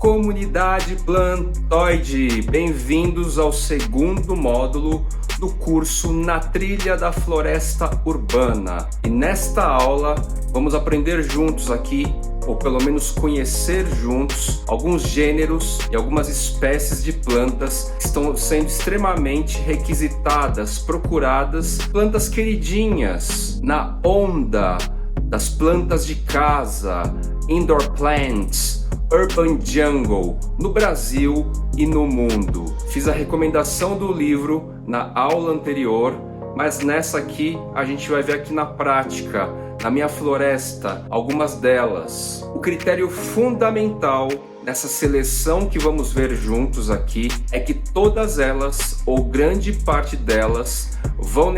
Comunidade Plantoide, bem-vindos ao segundo módulo do curso Na Trilha da Floresta Urbana. E nesta aula vamos aprender juntos aqui, ou pelo menos conhecer juntos, alguns gêneros e algumas espécies de plantas que estão sendo extremamente requisitadas, procuradas, plantas queridinhas na onda das plantas de casa, indoor plants, urban jungle, no Brasil e no mundo. Fiz a recomendação do livro na aula anterior, mas nessa aqui a gente vai ver aqui na prática, na minha floresta, algumas delas. O critério fundamental nessa seleção que vamos ver juntos aqui é que todas elas, ou grande parte delas, vão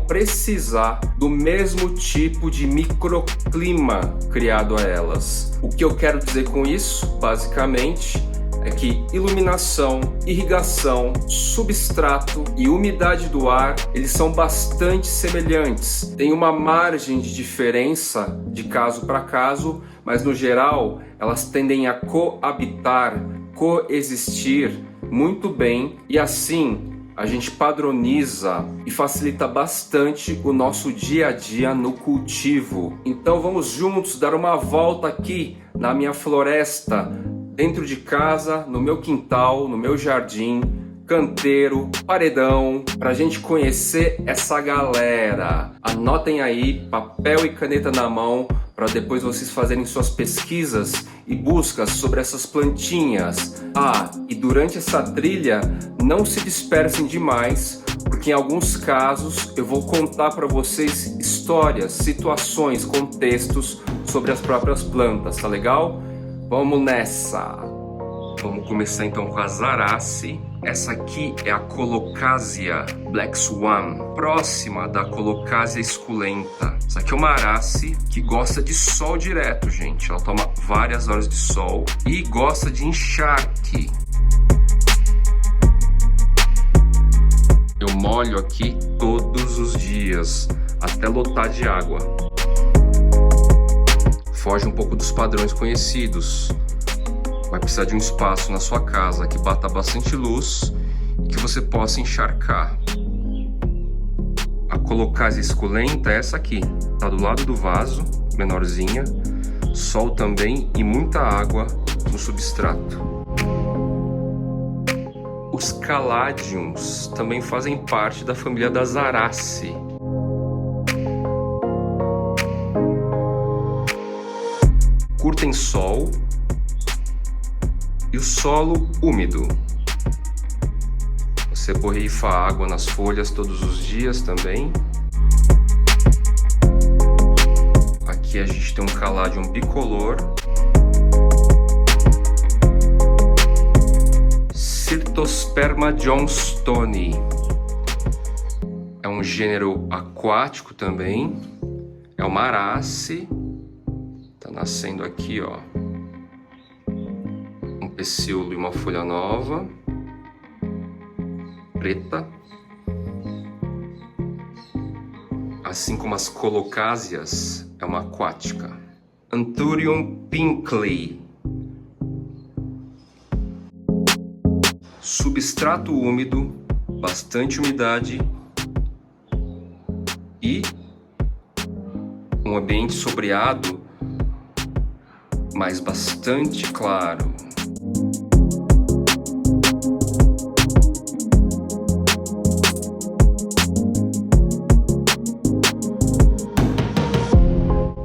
precisar do mesmo tipo de microclima criado a elas. O que eu quero dizer com isso, basicamente, é que iluminação, irrigação, substrato e umidade do ar, eles são bastante semelhantes. Tem uma margem de diferença de caso para caso, mas no geral elas tendem a coabitar, coexistir muito bem, e assim a gente padroniza e facilita bastante o nosso dia a dia no cultivo. Então vamos juntos dar uma volta aqui na minha floresta, dentro de casa, no meu quintal, no meu jardim, canteiro, paredão, para a gente conhecer essa galera. Anotem aí, papel e caneta na mão, para depois vocês fazerem suas pesquisas e buscas sobre essas plantinhas. E durante essa trilha, não se dispersem demais, porque em alguns casos eu vou contar para vocês histórias, situações, contextos sobre as próprias plantas, tá legal? Vamos nessa! Vamos começar então com a Zarace. Essa aqui é a Colocasia Black Swan, próxima da Colocasia esculenta. Essa aqui é uma arace que gosta de sol direto, gente. Ela toma várias horas de sol e gosta de encharque. Eu molho aqui todos os dias, até lotar de água. Foge um pouco dos padrões conhecidos. Vai precisar de um espaço na sua casa que bata bastante luz e que você possa encharcar. A Colocasia esculenta é essa aqui, tá do lado do vaso, menorzinha, sol também e muita água no substrato. Os Caladiums também fazem parte da família das Arace. Curtem sol e o solo úmido. Você borrifa água nas folhas todos os dias também. Aqui a gente tem um Caladium bicolor. Cyrtosperma johnstoni. É um gênero aquático também. É uma arace. Tá nascendo aqui, ó, um pecíolo e uma folha nova, preta. Assim como as Colocasias, é uma aquática. Anthurium pinkley. Substrato úmido, bastante umidade e um ambiente sombreado, mas bastante claro.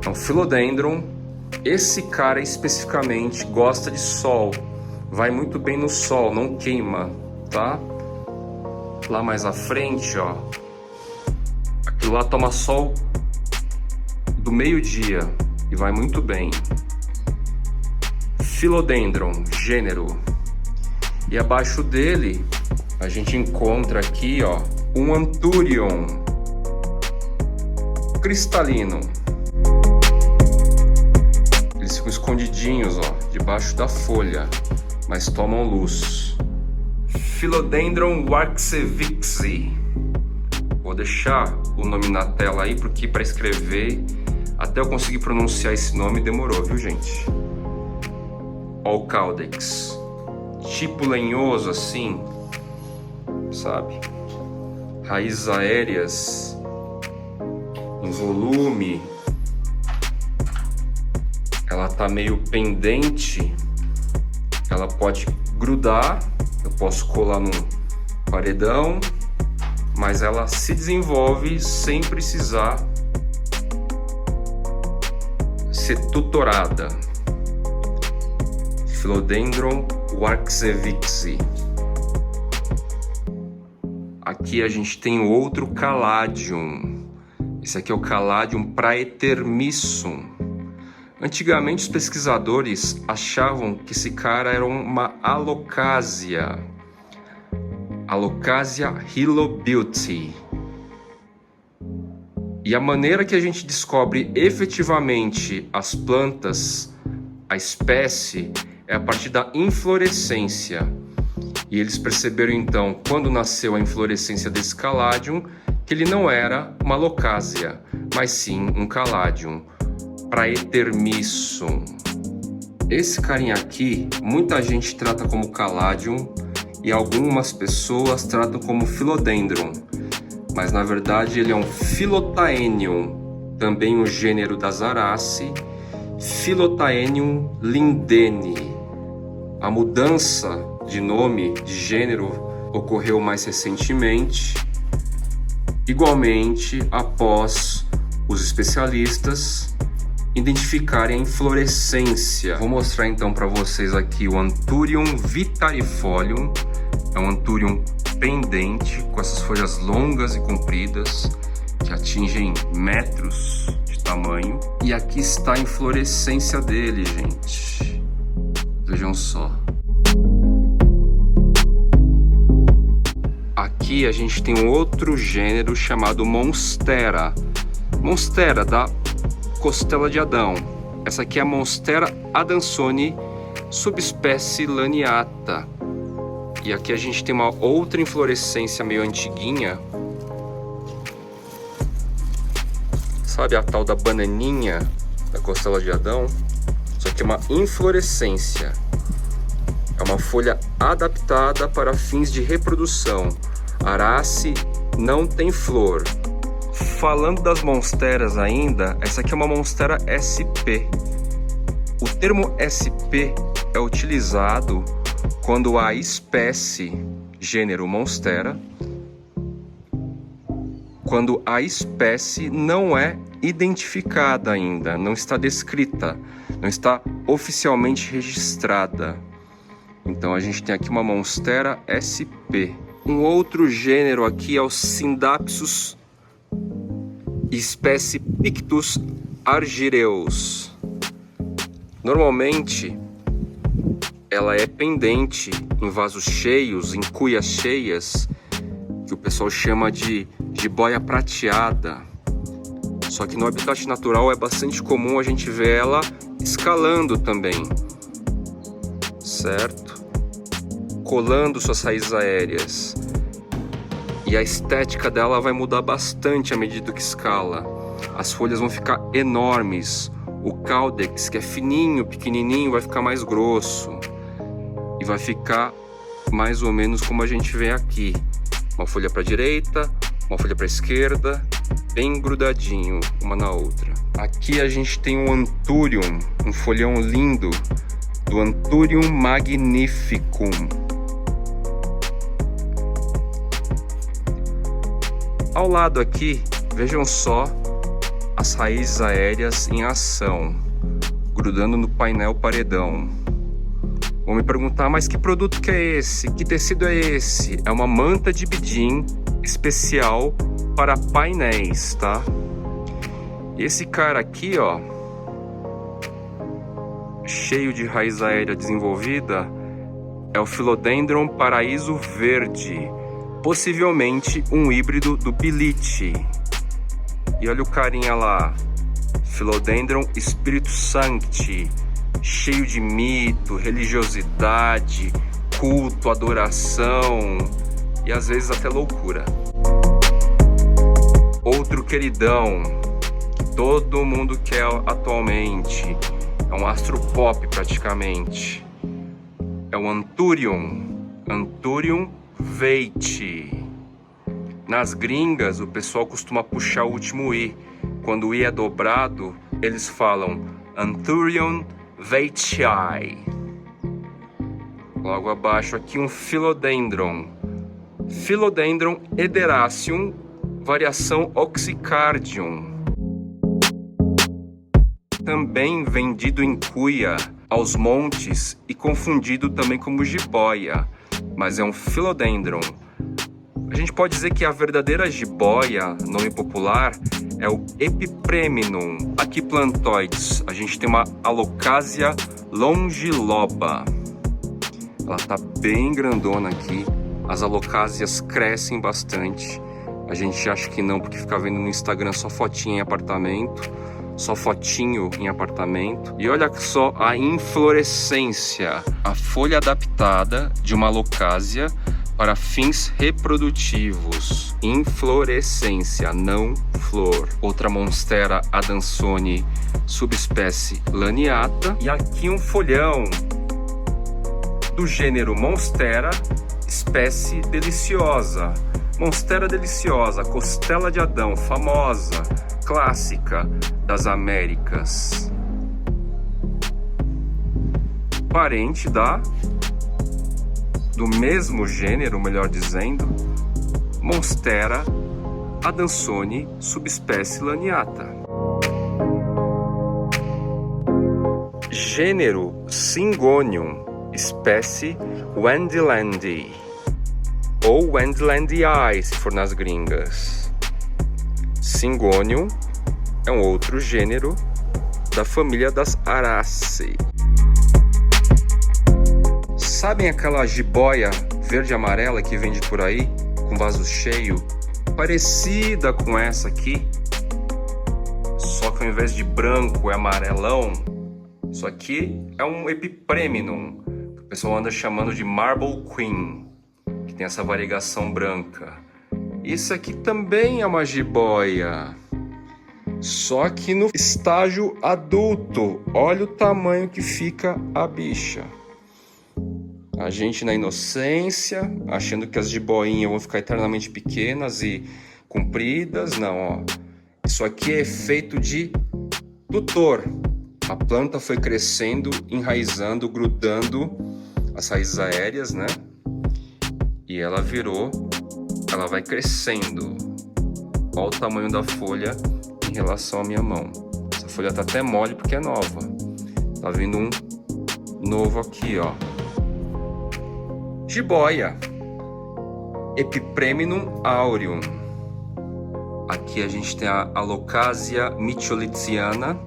É um Philodendron. Esse cara especificamente gosta de sol, vai muito bem no sol, não queima, tá? Lá mais à frente, ó, aquilo lá toma sol do meio-dia e vai muito bem. Philodendron, gênero. E abaixo dele a gente encontra aqui, ó, um Anthurium cristalino. Eles ficam escondidinhos, ó, debaixo da folha, mas tomam luz. Philodendron waxevixi. Vou deixar o nome na tela aí, porque para escrever, até eu conseguir pronunciar esse nome demorou, viu, gente? Ó o caudex, tipo lenhoso assim, sabe? Raízes aéreas em volume. Ela tá meio pendente, ela pode grudar, eu posso colar num paredão, mas ela se desenvolve sem precisar ser tutorada. Philodendron waxevixi. Aqui a gente tem outro caladium. Esse aqui é o Caladium praetermissum. Antigamente os pesquisadores achavam que esse cara era uma alocasia. Alocasia hylobuti. E a maneira que a gente descobre efetivamente as plantas, a espécie, é a partir da inflorescência. E eles perceberam então, quando nasceu a inflorescência desse Caladium, que ele não era uma alocasia, mas sim um Caladium praetermissum. Esse carinha aqui, muita gente trata como Caladium e algumas pessoas tratam como Philodendron, mas na verdade ele é um Philothaenium, também um gênero das Araceae, Philothaenium lindene. A mudança de nome, de gênero, ocorreu mais recentemente, igualmente após os especialistas identificarem a inflorescência. Vou mostrar então para vocês aqui o Anthurium vitarifolium. É um Anthurium pendente, com essas folhas longas e compridas, que atingem metros de tamanho. E aqui está a inflorescência dele, gente. Vejam só. Aqui a gente tem um outro gênero chamado Monstera. Monstera da costela de Adão. Essa aqui é a Monstera adansoni, subespécie laniata. E aqui a gente tem uma outra inflorescência meio antiguinha. Sabe a tal da bananinha da costela de Adão? Isso aqui é uma inflorescência. É uma folha adaptada para fins de reprodução. Araceae não tem flor. Falando das monsteras ainda, essa aqui é uma Monstera SP. O termo SP é utilizado quando a espécie, gênero Monstera, quando a espécie não é identificada ainda, não está descrita, não está oficialmente registrada. Então a gente tem aqui uma Monstera SP. Um outro gênero aqui é o Syndapsus, espécie Pictus argyreus. Normalmente ela é pendente em vasos cheios, em cuias cheias, que o pessoal chama de jiboia prateada. Só que no habitat natural é bastante comum a gente ver ela escalando também, certo? Colando suas raízes aéreas. E a estética dela vai mudar bastante à medida que escala. As folhas vão ficar enormes. O caudex, que é fininho, pequenininho, vai ficar mais grosso. E vai ficar mais ou menos como a gente vê aqui. Uma folha para a direita, uma folha para a esquerda, bem grudadinho uma na outra. Aqui a gente tem um Anthurium, um folhão lindo, do Anthurium magnificum. Ao lado aqui, vejam só as raízes aéreas em ação, grudando no painel paredão. Vão me perguntar, mas que produto que é esse? Que tecido é esse? É uma manta de bidim especial para painéis, tá? E esse cara aqui, ó, cheio de raiz aérea desenvolvida, é o Philodendron paraíso verde, possivelmente um híbrido do Bilite. E olha o carinha lá, Philodendron Spiritus Sancti, cheio de mito, religiosidade, culto, adoração e às vezes até loucura. Outro queridão que todo mundo quer atualmente, é um astro pop praticamente, é o Anthurium veitchi. Nas gringas, o pessoal costuma puxar o último i. Quando o i é dobrado, eles falam Anthurium veitchii. Logo abaixo aqui um Philodendron. Philodendron ederaceum, variação Oxycardium. Também vendido em cuia aos montes e confundido também como jiboia, mas é um Philodendron. A gente pode dizer que a verdadeira jiboia, nome popular, é o Epipremnum. Aqui plantoides, a gente tem uma Alocasia longiloba. Ela tá bem grandona aqui. As alocásias crescem bastante. A gente acha que não, porque fica vendo no Instagram só fotinha em apartamento, só fotinho em apartamento. E olha só a inflorescência, a folha adaptada de uma alocásia para fins reprodutivos. Inflorescência, não flor. Outra Monstera adansoni, subespécie laniata. E aqui um folhão do gênero Monstera, espécie deliciosa. Monstera deliciosa, costela de Adão, famosa, clássica das Américas. Parente do mesmo gênero, melhor dizendo, Monstera adansoni, subespécie laniata. Gênero Syngonium, espécie Wendlandii, ou Wendlandii, se for nas gringas. Syngonium é um outro gênero da família das Araceae. Sabem aquela jiboia verde e amarela que vende por aí, com vaso cheio? Parecida com essa aqui, só que ao invés de branco é amarelão. Isso aqui é um Epipremnum, que o pessoal anda chamando de Marble Queen, que tem essa variegação branca. Isso aqui também é uma jiboia, só que no estágio adulto. Olha o tamanho que fica a bicha. A gente na inocência, achando que as jiboinhas vão ficar eternamente pequenas e compridas. Não, ó. Isso aqui é efeito de tutor. A planta foi crescendo, enraizando, grudando as raízes aéreas, né? E ela vai crescendo. Olha o tamanho da folha em relação à minha mão. Essa folha tá até mole porque é nova. Tá vindo um novo aqui, ó. Jiboia, Epipremnum aureum. Aqui a gente tem a Alocasia mitcholitziana,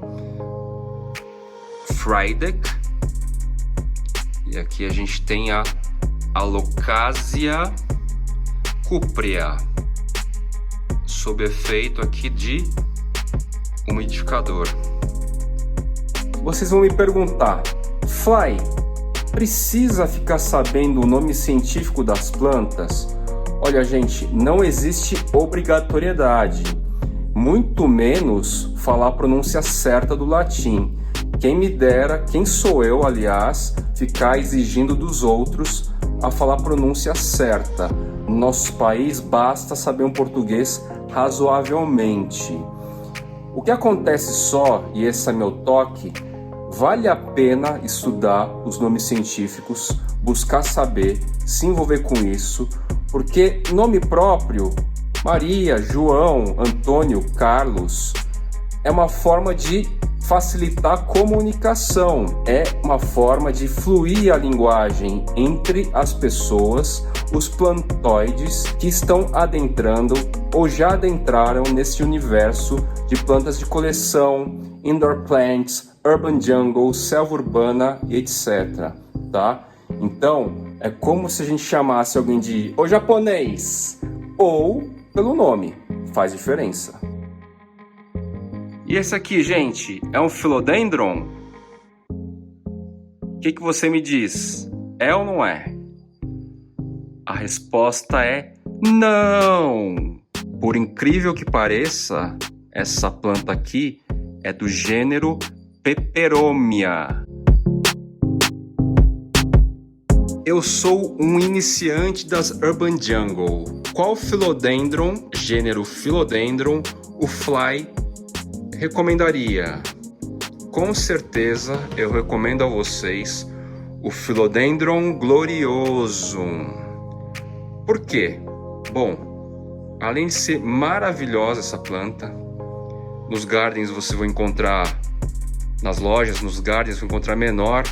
Friedeck. E aqui a gente tem a Alocasia cuprea, sob efeito aqui de umidificador. Vocês vão me perguntar, Fly, precisa ficar sabendo o nome científico das plantas? Olha, gente, não existe obrigatoriedade, muito menos falar a pronúncia certa do latim. Quem me dera, quem sou eu, aliás, ficar exigindo dos outros a falar a pronúncia certa. No nosso país basta saber um português razoavelmente. O que acontece só, e esse é meu toque, vale a pena estudar os nomes científicos, buscar saber, se envolver com isso, porque nome próprio, Maria, João, Antônio, Carlos, é uma forma de facilitar a comunicação, é uma forma de fluir a linguagem entre as pessoas, os plantoides que estão adentrando ou já adentraram nesse universo de plantas de coleção, indoor plants, urban jungle, selva urbana e etc. Tá? Então, é como se a gente chamasse alguém de "Ô japonês" ou pelo nome, faz diferença. E esse aqui, gente, é um Philodendron? O que você me diz? É ou não é? A resposta é não! Por incrível que pareça, essa planta aqui é do gênero Peperomia. Eu sou um iniciante das Urban Jungle. Qual Philodendron, gênero Philodendron, o Fly recomendaria? Com certeza eu recomendo a vocês o Philodendron gloriosum. Por quê? Bom, além de ser maravilhosa essa planta, nos gardens você vai encontrar, nas lojas, nos gardens você vai encontrar menor,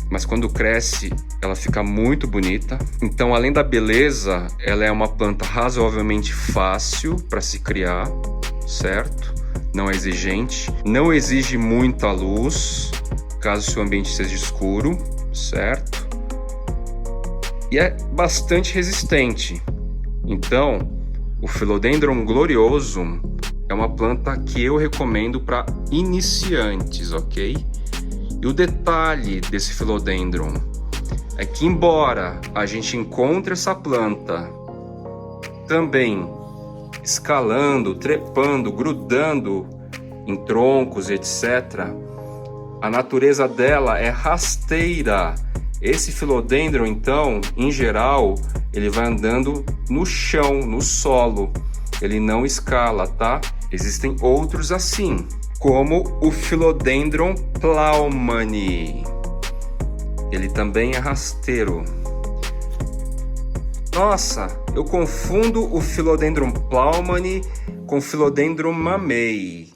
mas quando cresce ela fica muito bonita. Então, além da beleza, ela é uma planta razoavelmente fácil para se criar, certo? Não é exigente, não exige muita luz, caso seu ambiente seja escuro, certo? E é bastante resistente. Então, o Philodendron gloriosum é uma planta que eu recomendo para iniciantes, ok? E o detalhe desse Philodendron é que, embora a gente encontre essa planta também escalando, trepando, grudando em troncos, etc., a natureza dela é rasteira. Esse Philodendron, então, em geral, ele vai andando no chão, no solo. Ele não escala, tá? Existem outros assim, como o Philodendron Plaumani. Ele também é rasteiro. Nossa, eu confundo o Philodendron Plaumani com o Philodendron Mamei.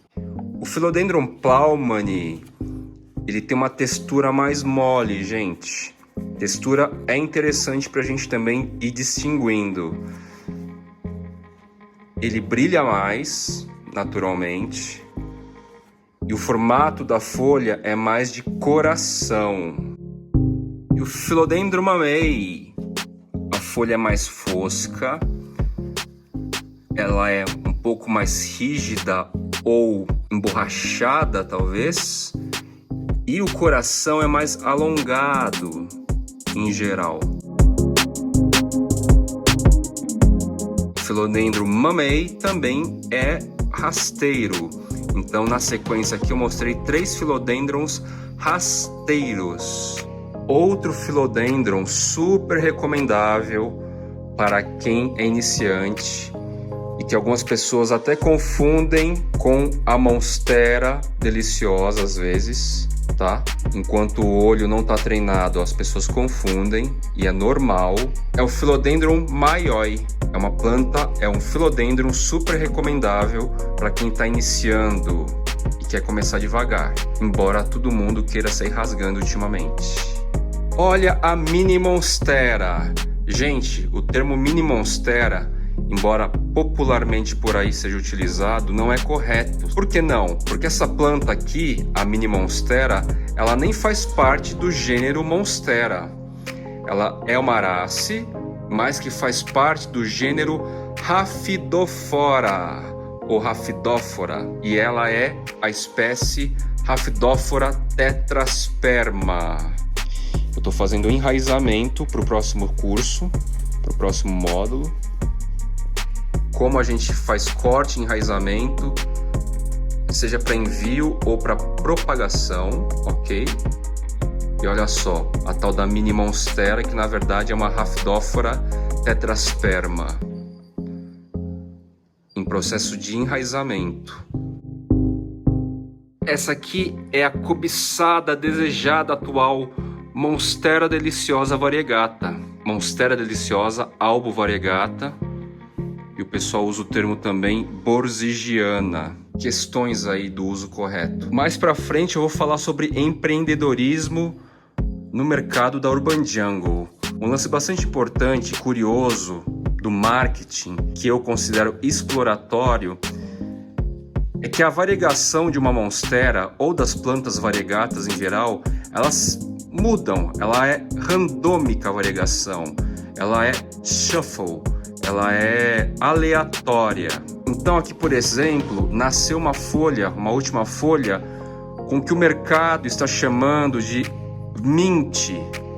O Philodendron Plaumani, ele tem uma textura mais mole, gente. Textura é interessante para a gente também ir distinguindo. Ele brilha mais, naturalmente, e o formato da folha é mais de coração. E o Philodendron Mamei, a folha é mais fosca, ela é um pouco mais rígida ou emborrachada, talvez, e o coração é mais alongado, em geral. O Philodendron Mamei também é rasteiro. Então, na sequência aqui eu mostrei 3 Philodendrons rasteiros. Outro Philodendron super recomendável para quem é iniciante e que algumas pessoas até confundem com a Monstera deliciosa às vezes, tá? Enquanto o olho não está treinado, as pessoas confundem e é normal. É o Philodendron Maioi. É uma planta, é um Philodendron super recomendável para quem está iniciando e quer começar devagar, embora todo mundo queira sair rasgando ultimamente. Olha a Mini Monstera. Gente, o termo Mini Monstera, embora popularmente por aí seja utilizado, não é correto. Por que não? Porque essa planta aqui, a Mini Monstera, ela nem faz parte do gênero Monstera. Ela é uma arace, mas que faz parte do gênero Rhaphidophora ou Rhaphidophora, e ela é a espécie Rhaphidophora tetrasperma. Eu estou fazendo um enraizamento para o próximo curso, para o próximo módulo. Como a gente faz corte e enraizamento, seja para envio ou para propagação, ok? E olha só, a tal da Mini Monstera, que na verdade é uma Rhaphidophora tetrasperma, em processo de enraizamento. Essa aqui é a cobiçada, desejada atual Monstera deliciosa variegata. Monstera deliciosa albo variegata. E o pessoal usa o termo também borsigiana. Questões aí do uso correto. Mais pra frente eu vou falar sobre empreendedorismo no mercado da Urban Jungle. Um lance bastante importante e curioso do marketing, que eu considero exploratório, é que a variegação de uma monstera ou das plantas variegatas em geral, elas mudam. Ela é randômica a variegação, ela é shuffle, ela é aleatória. Então aqui, por exemplo, nasceu uma folha, uma última folha, com o que o mercado está chamando de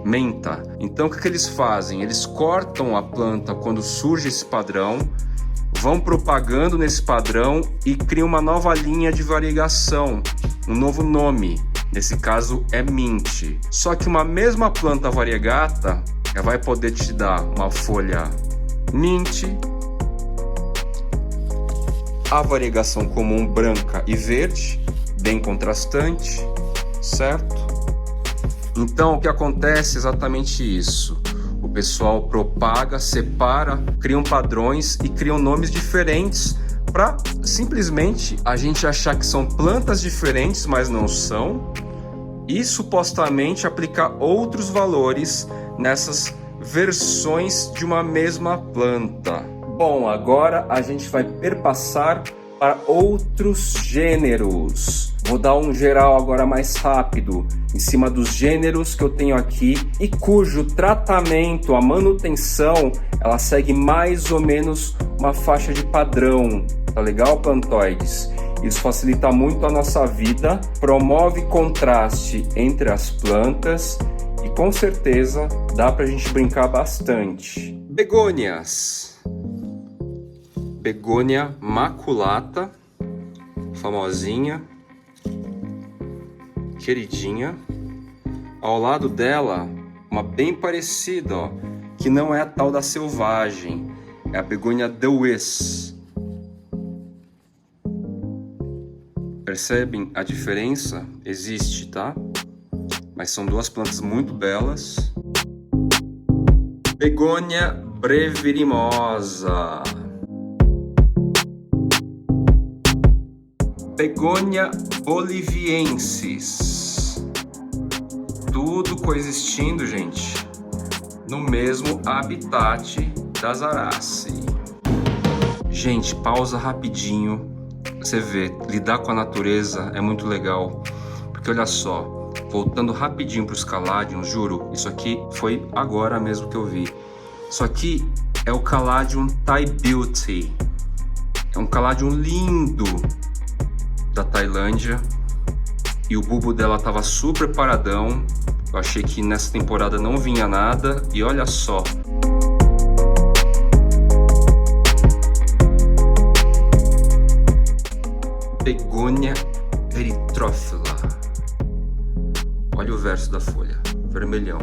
menta. Então o que eles fazem? Eles cortam a planta quando surge esse padrão, vão propagando nesse padrão e criam uma nova linha de variegação, um novo nome. Nesse caso é mint. Só que uma mesma planta variegata vai poder te dar uma folha mint, a variegação comum branca e verde, bem contrastante, certo? Então o que acontece é exatamente isso. O pessoal propaga, separa, criam padrões e criam nomes diferentes para simplesmente a gente achar que são plantas diferentes, mas não são, e supostamente aplicar outros valores nessas versões de uma mesma planta. Bom, agora a gente vai perpassar para outros gêneros. Vou dar um geral agora mais rápido em cima dos gêneros que eu tenho aqui e cujo tratamento, a manutenção, ela segue mais ou menos uma faixa de padrão. Tá legal, plantoides? Isso facilita muito a nossa vida, promove contraste entre as plantas e com certeza dá pra gente brincar bastante. Begônias. Begônia maculata, famosinha, queridinha. Ao lado dela, uma bem parecida, ó, que não é a tal da selvagem, é a begônia The Wiz. Percebem a diferença? Existe, tá? Mas são duas plantas muito belas. Begônia brevirimosa. Begônia boliviensis. Tudo coexistindo, gente, no mesmo habitat das Araceae. Gente, pausa rapidinho. Você vê, lidar com a natureza é muito legal. Porque olha só, voltando rapidinho para os Caladiums, juro, isso aqui foi agora mesmo que eu vi. Isso aqui é o Caladium Thai Beauty. É um Caladium lindo da Tailândia. E o bulbo dela tava super paradão. Eu achei que nessa temporada não vinha nada. E olha só. Begônia erythrophila. Olha o verso da folha, vermelhão.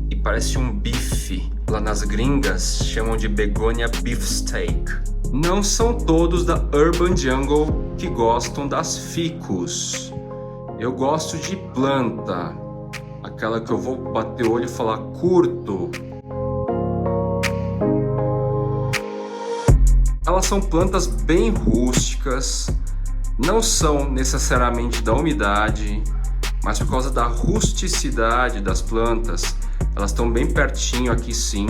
E parece um bife. Lá nas gringas chamam de begônia beefsteak. Não são todos da Urban Jungle que gostam das ficus. Eu gosto de planta, aquela que eu vou bater o olho e falar curto. Elas são plantas bem rústicas, não são necessariamente da umidade, mas por causa da rusticidade das plantas, elas estão bem pertinho aqui sim,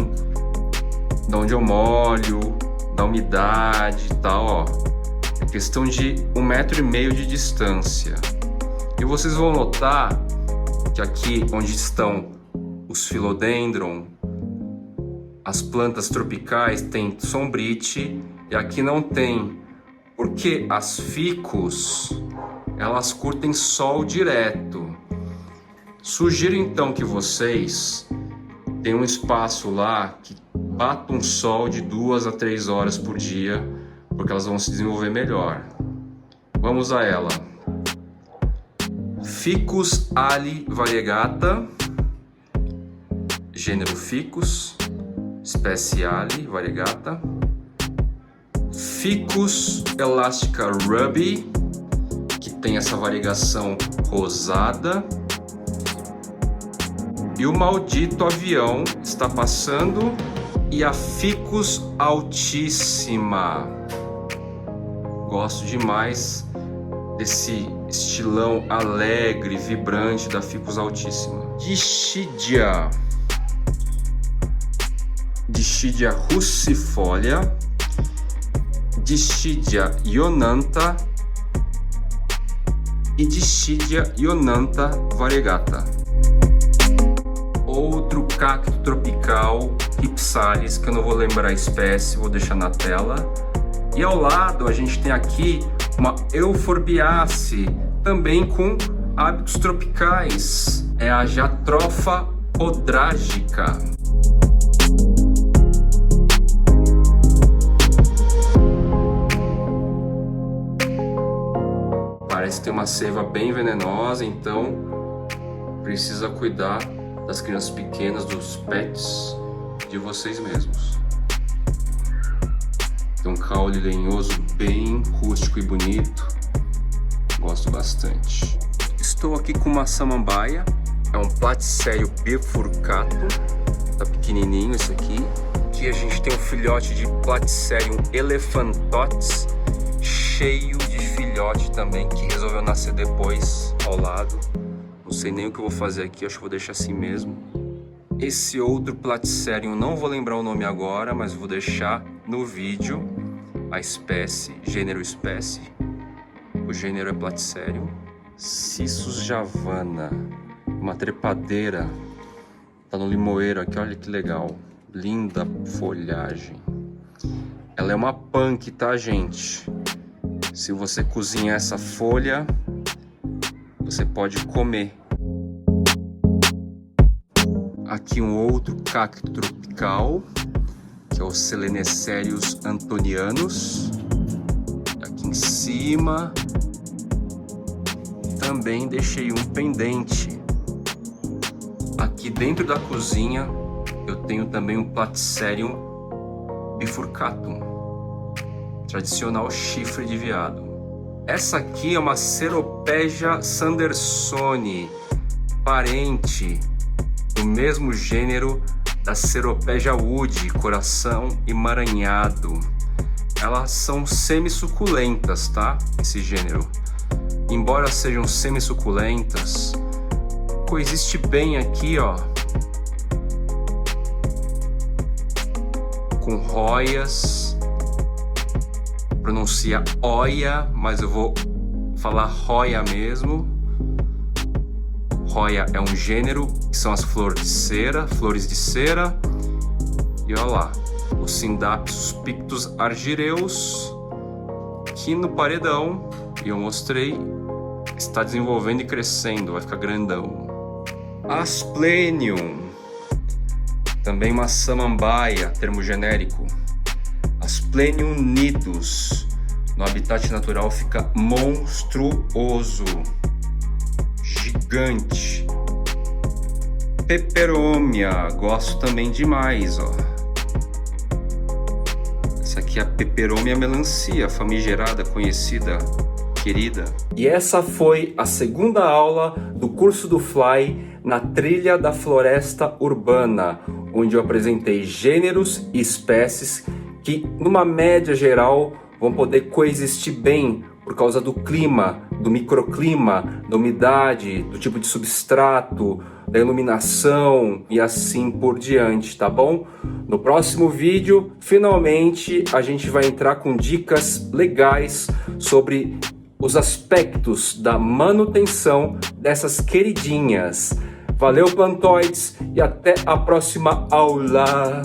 de onde eu molho, da umidade e tal, ó. É questão de 1,5 metro de distância. E vocês vão notar que aqui onde estão os philodendron, as plantas tropicais, tem sombrite e aqui não tem, porque as ficus, elas curtem sol direto. Sugiro então que vocês tenham um espaço lá que bata um sol de 2 a 3 horas por dia, porque elas vão se desenvolver melhor. Vamos a ela. Ficus ali variegata, gênero Ficus, espécie ali variegata. Ficus elástica ruby, que tem essa variegação rosada. E o maldito avião está passando. E a Ficus altíssima. Gosto demais desse estilão alegre, vibrante da Ficus altíssima. Dischidia. Dischidia russifolia. Dischidia ionantha e Dischidia ionantha variegata. Outro cacto tropical, Rhipsalis, que eu não vou lembrar a espécie, vou deixar na tela. E ao lado a gente tem aqui uma Euphorbiaceae, também com hábitos tropicais. É a Jatropha podrágica. Parece ter uma seiva bem venenosa, então precisa cuidar das crianças pequenas, dos pets de vocês mesmos. Tem um caule lenhoso bem rústico e bonito, gosto bastante. Estou aqui com uma samambaia, é um platycerium bifurcatum, tá pequenininho esse aqui. Aqui a gente tem um filhote de Platycerium elephantotes, cheio de filhote também, que resolveu nascer depois ao lado. Não sei nem o que eu vou fazer aqui, acho que vou deixar assim mesmo. Esse outro Platycerium, não vou lembrar o nome agora, mas vou deixar no vídeo a espécie, gênero espécie. O gênero é Platycerium. Cissus javana, uma trepadeira, tá no limoeiro aqui, olha que legal. Linda folhagem. Ela é uma punk, tá, gente? Se você cozinhar essa folha, você pode comer. Aqui um outro cacto tropical, que é o Selenecerius antonianus. Aqui em cima também deixei um pendente. Aqui dentro da cozinha eu tenho também um Platycerium bifurcatum, tradicional chifre de veado. Essa aqui é uma Ceropegia sandersoni, parente do mesmo gênero da Ceropegia woodi, coração emaranhado. Elas são semi-suculentas, tá? Esse gênero. Embora sejam semi-suculentas, coexiste bem aqui, ó, com roias. Pronuncia oia, mas eu vou falar roia mesmo. Roia é um gênero, que são as flores de cera. E olha lá, o Syndapsus pictus argyreus, que no paredão, e eu mostrei, está desenvolvendo e crescendo, vai ficar grandão. Asplenium, também uma samambaia, termo genérico. Asplenium nidus, no habitat natural fica monstruoso, gigante. Peperomia, gosto também demais, ó. Essa aqui é a Peperomia melancia, famigerada, conhecida, querida. E essa foi a segunda aula do curso do Fly na trilha da floresta urbana, onde eu apresentei gêneros e espécies que, numa média geral, vão poder coexistir bem por causa do clima, do microclima, da umidade, do tipo de substrato, da iluminação e assim por diante, tá bom? No próximo vídeo, finalmente, a gente vai entrar com dicas legais sobre os aspectos da manutenção dessas queridinhas. Valeu, plantoides, e até a próxima aula!